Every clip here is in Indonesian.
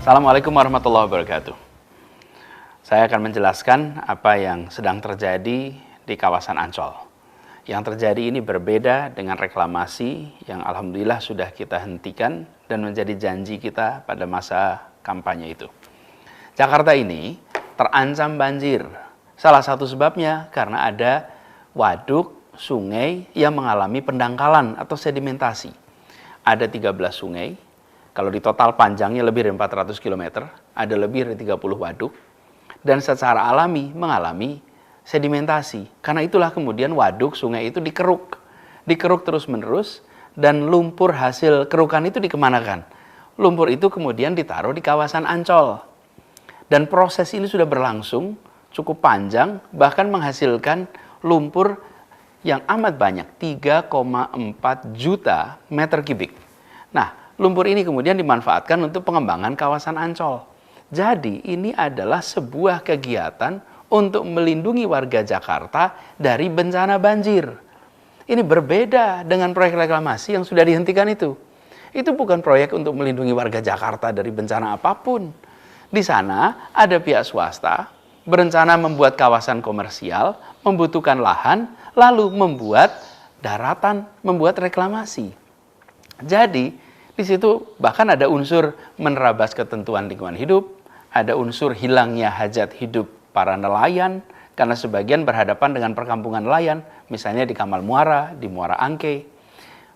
Assalamualaikum warahmatullahi wabarakatuh. Saya akan menjelaskan apa yang sedang terjadi di kawasan Ancol. Yang terjadi ini berbeda dengan reklamasi yang alhamdulillah sudah kita hentikan dan menjadi janji kita pada masa kampanye itu. Jakarta ini terancam banjir. Salah satu sebabnya karena ada waduk, sungai yang mengalami pendangkalan atau sedimentasi. Ada 13 sungai. Kalau di total panjangnya lebih dari 400 km, ada lebih dari 30 waduk, dan secara alami mengalami sedimentasi. Karena itulah kemudian waduk, sungai itu dikeruk terus-menerus, dan lumpur hasil kerukan itu dikemanakan? Lumpur itu kemudian ditaruh di kawasan Ancol. Dan proses ini sudah berlangsung cukup panjang, bahkan menghasilkan lumpur yang amat banyak, 3,4 juta meter kubik. Nah, lumpur ini kemudian dimanfaatkan untuk pengembangan kawasan Ancol. Jadi ini adalah sebuah kegiatan untuk melindungi warga Jakarta dari bencana banjir. Ini berbeda dengan proyek reklamasi yang sudah dihentikan itu. Itu bukan proyek untuk melindungi warga Jakarta dari bencana apapun. Di sana ada pihak swasta berencana membuat kawasan komersial, membutuhkan lahan, lalu membuat daratan, membuat reklamasi. Jadi di situ bahkan ada unsur menerabas ketentuan lingkungan hidup, ada unsur hilangnya hajat hidup para nelayan, karena sebagian berhadapan dengan perkampungan nelayan, misalnya di Kamal Muara, di Muara Angke.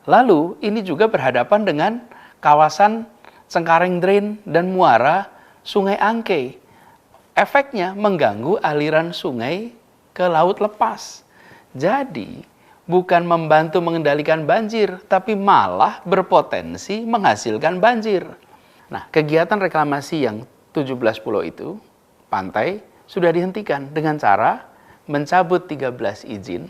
Lalu ini juga berhadapan dengan kawasan Cengkareng Drain dan muara Sungai Angke. Efeknya mengganggu aliran sungai ke laut lepas. Jadi bukan membantu mengendalikan banjir, tapi malah berpotensi menghasilkan banjir. Nah, kegiatan reklamasi yang 17 pulau itu, pantai, sudah dihentikan dengan cara mencabut 13 izin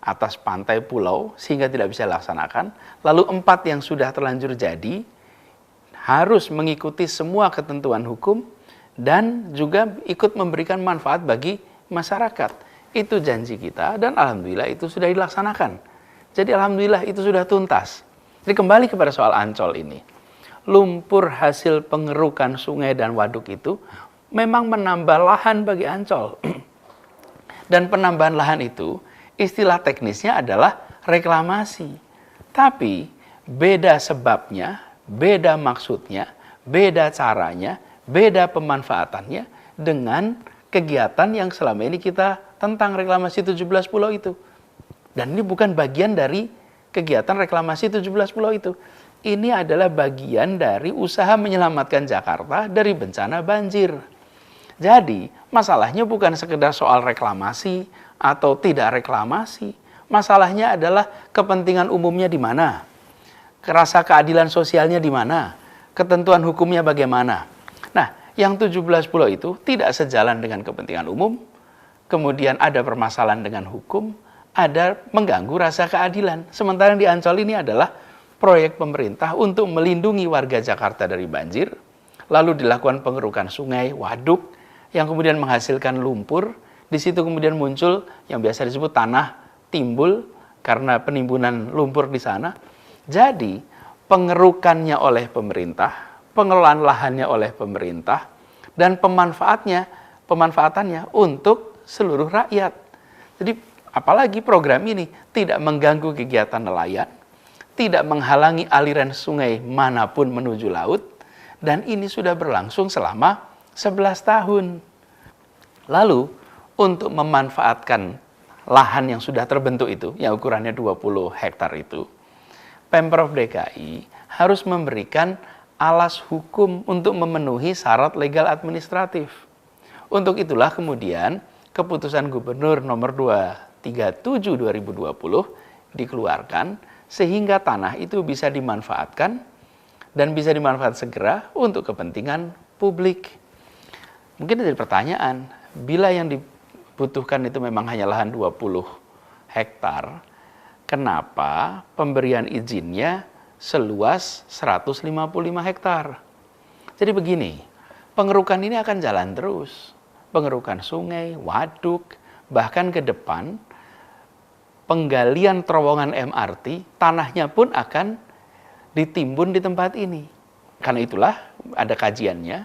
atas pantai pulau sehingga tidak bisa dilaksanakan. Lalu 4 yang sudah terlanjur jadi harus mengikuti semua ketentuan hukum dan juga ikut memberikan manfaat bagi masyarakat. Itu janji kita dan alhamdulillah itu sudah dilaksanakan. Jadi alhamdulillah itu sudah tuntas. Jadi kembali kepada soal Ancol ini. Lumpur hasil pengerukan sungai dan waduk itu memang menambah lahan bagi Ancol. Dan penambahan lahan itu istilah teknisnya adalah reklamasi. Tapi beda sebabnya, beda maksudnya, beda caranya, beda pemanfaatannya dengan kegiatan yang selama ini kita tentang reklamasi 17 pulau itu. Dan ini bukan bagian dari kegiatan reklamasi 17 pulau itu. Ini adalah bagian dari usaha menyelamatkan Jakarta dari bencana banjir. Jadi, masalahnya bukan sekedar soal reklamasi atau tidak reklamasi. Masalahnya adalah kepentingan umumnya di mana? Rasa keadilan sosialnya di mana? Ketentuan hukumnya bagaimana? Nah, yang 17 pulau itu tidak sejalan dengan kepentingan umum, kemudian ada permasalahan dengan hukum, ada mengganggu rasa keadilan. Sementara yang di Ancol ini adalah proyek pemerintah untuk melindungi warga Jakarta dari banjir, lalu dilakukan pengerukan sungai, waduk, yang kemudian menghasilkan lumpur. Di situ kemudian muncul yang biasa disebut tanah timbul karena penimbunan lumpur di sana. Jadi pengerukannya oleh pemerintah, pengelolaan lahannya oleh pemerintah, dan pemanfaatannya untuk seluruh rakyat. Jadi apalagi program ini tidak mengganggu kegiatan nelayan, tidak menghalangi aliran sungai manapun menuju laut, dan ini sudah berlangsung selama 11 tahun. Lalu untuk memanfaatkan lahan yang sudah terbentuk itu, yang ukurannya 20 hektar itu, Pemprov DKI harus memberikan alas hukum untuk memenuhi syarat legal administratif. Untuk itulah kemudian Keputusan Gubernur nomor 237 2020 dikeluarkan sehingga tanah itu bisa dimanfaatkan dan bisa dimanfaatkan segera untuk kepentingan publik. Mungkin jadi pertanyaan, bila yang dibutuhkan itu memang hanya lahan 20 hektar, kenapa pemberian izinnya seluas 155 hektar? Jadi begini, pengerukan ini akan jalan terus. Pengerukan sungai, waduk, bahkan ke depan penggalian terowongan MRT, tanahnya pun akan ditimbun di tempat ini. Karena itulah ada kajiannya,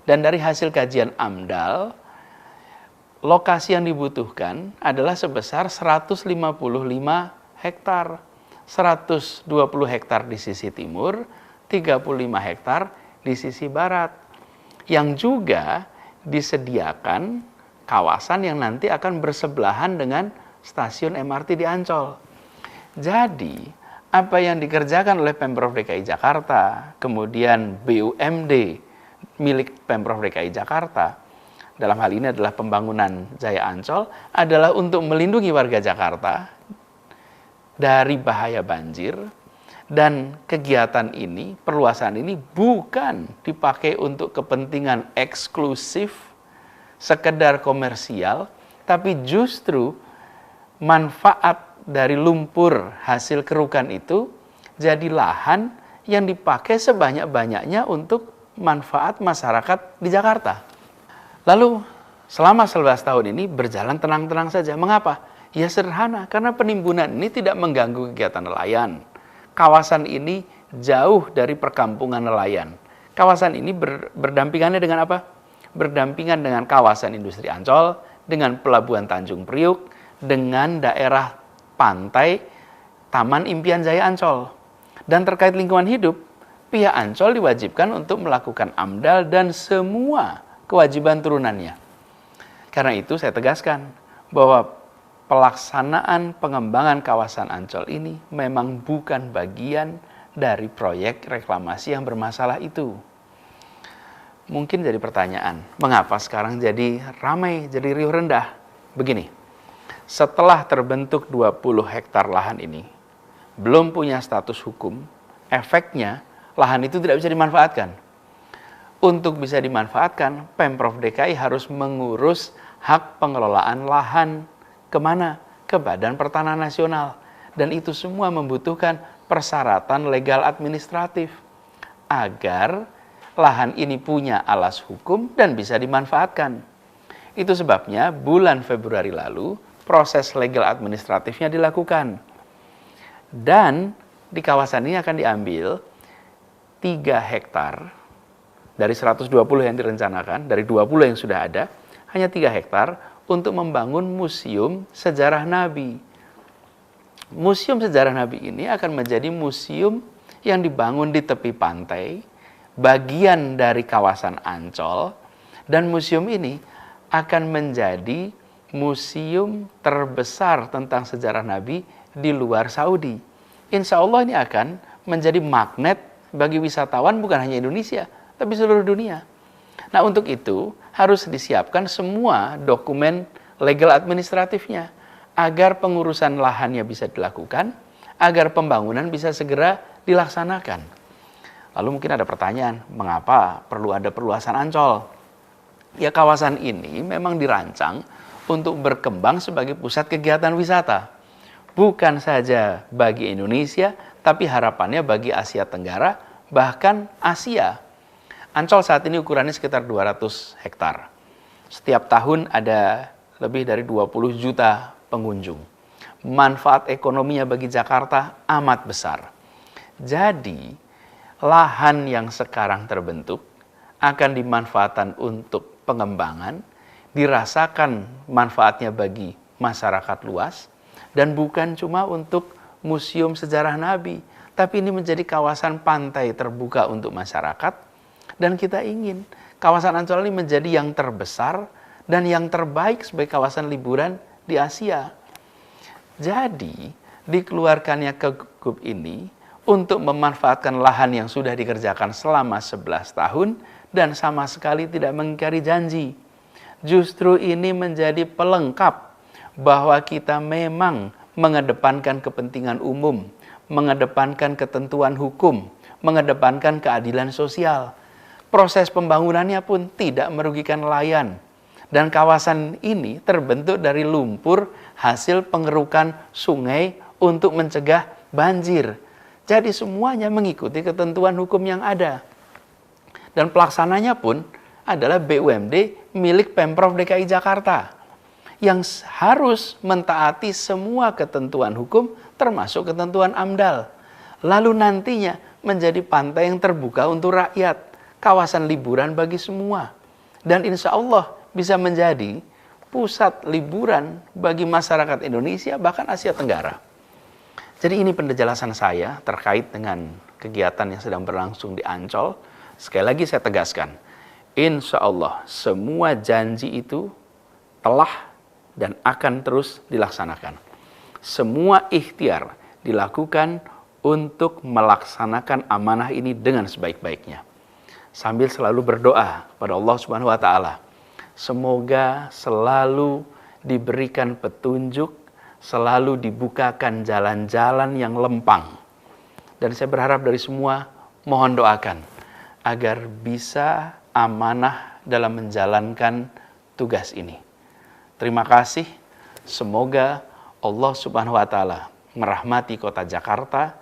dan dari hasil kajian AMDAL, lokasi yang dibutuhkan adalah sebesar 155 hektar. 120 hektar di sisi timur, 35 hektar di sisi barat. Yang juga disediakan kawasan yang nanti akan bersebelahan dengan stasiun MRT di Ancol. Jadi, apa yang dikerjakan oleh Pemprov DKI Jakarta, kemudian BUMD milik Pemprov DKI Jakarta, dalam hal ini adalah pembangunan Jaya Ancol, adalah untuk melindungi warga Jakarta dari bahaya banjir, dan kegiatan ini, perluasan ini bukan dipakai untuk kepentingan eksklusif, sekedar komersial, tapi justru manfaat dari lumpur hasil kerukan itu jadi lahan yang dipakai sebanyak-banyaknya untuk manfaat masyarakat di Jakarta. Lalu selama 11 tahun ini berjalan tenang-tenang saja. Mengapa? Ya sederhana, karena penimbunan ini tidak mengganggu kegiatan nelayan. Kawasan ini jauh dari perkampungan nelayan. Kawasan ini berdampingannya dengan apa? Berdampingan dengan kawasan industri Ancol, dengan pelabuhan Tanjung Priuk, dengan daerah pantai Taman Impian Jaya Ancol. Dan terkait lingkungan hidup, pihak Ancol diwajibkan untuk melakukan AMDAL dan semua kewajiban turunannya. Karena itu saya tegaskan bahwa pelaksanaan pengembangan kawasan Ancol ini memang bukan bagian dari proyek reklamasi yang bermasalah itu. Mungkin jadi pertanyaan, mengapa sekarang jadi ramai, jadi riuh rendah? Begini, setelah terbentuk 20 hektar lahan ini, belum punya status hukum, efeknya lahan itu tidak bisa dimanfaatkan. Untuk bisa dimanfaatkan, Pemprov DKI harus mengurus hak pengelolaan lahan. Kemana? Ke Badan Pertanahan Nasional. Dan itu semua membutuhkan persyaratan legal administratif agar lahan ini punya alas hukum dan bisa dimanfaatkan. Itu sebabnya bulan Februari lalu proses legal administratifnya dilakukan. Dan di kawasan ini akan diambil 3 hektar dari 120 yang direncanakan, dari 20 yang sudah ada, hanya 3 hektar untuk membangun Museum Sejarah Nabi. Museum Sejarah Nabi ini akan menjadi museum yang dibangun di tepi pantai, bagian dari kawasan Ancol, dan museum ini akan menjadi museum terbesar tentang sejarah Nabi di luar Saudi. Insya Allah ini akan menjadi magnet bagi wisatawan bukan hanya Indonesia, tapi seluruh dunia. Nah, untuk itu harus disiapkan semua dokumen legal administratifnya agar pengurusan lahannya bisa dilakukan, agar pembangunan bisa segera dilaksanakan. Lalu mungkin ada pertanyaan, mengapa perlu ada perluasan Ancol? Ya, kawasan ini memang dirancang untuk berkembang sebagai pusat kegiatan wisata. Bukan saja bagi Indonesia, tapi harapannya bagi Asia Tenggara, bahkan Asia. Ancol saat ini ukurannya sekitar 200 hektar. Setiap tahun ada lebih dari 20 juta pengunjung. Manfaat ekonominya bagi Jakarta amat besar. Jadi, lahan yang sekarang terbentuk akan dimanfaatkan untuk pengembangan, dirasakan manfaatnya bagi masyarakat luas, dan bukan cuma untuk Museum Sejarah Nabi, tapi ini menjadi kawasan pantai terbuka untuk masyarakat. Dan kita ingin kawasan Ancol ini menjadi yang terbesar dan yang terbaik sebagai kawasan liburan di Asia. Jadi, dikeluarkannya Kegub ini untuk memanfaatkan lahan yang sudah dikerjakan selama 11 tahun dan sama sekali tidak mengingkari janji. Justru ini menjadi pelengkap bahwa kita memang mengedepankan kepentingan umum, mengedepankan ketentuan hukum, mengedepankan keadilan sosial. Proses pembangunannya pun tidak merugikan nelayan. Dan kawasan ini terbentuk dari lumpur hasil pengerukan sungai untuk mencegah banjir. Jadi semuanya mengikuti ketentuan hukum yang ada. Dan pelaksananya pun adalah BUMD milik Pemprov DKI Jakarta yang harus mentaati semua ketentuan hukum termasuk ketentuan AMDAL. lalu nantinya menjadi pantai yang terbuka untuk rakyat, kawasan liburan bagi semua. Dan insya Allah bisa menjadi pusat liburan bagi masyarakat Indonesia, bahkan Asia Tenggara. Jadi ini penjelasan saya terkait dengan kegiatan yang sedang berlangsung di Ancol. Sekali lagi saya tegaskan, insya Allah semua janji itu telah dan akan terus dilaksanakan. Semua ikhtiar dilakukan untuk melaksanakan amanah ini dengan sebaik-baiknya. Sambil selalu berdoa kepada Allah Subhanahu wa taala, semoga selalu diberikan petunjuk, selalu dibukakan jalan-jalan yang lempang. Dan saya berharap dari semua, mohon doakan agar bisa amanah dalam menjalankan tugas ini. Terima kasih. Semoga Allah Subhanahu wa taala merahmati kota Jakarta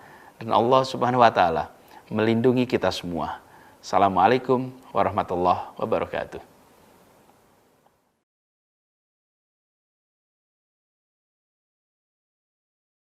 dan Allah Subhanahu wa taala melindungi kita semua. Assalamualaikum warahmatullahi wabarakatuh.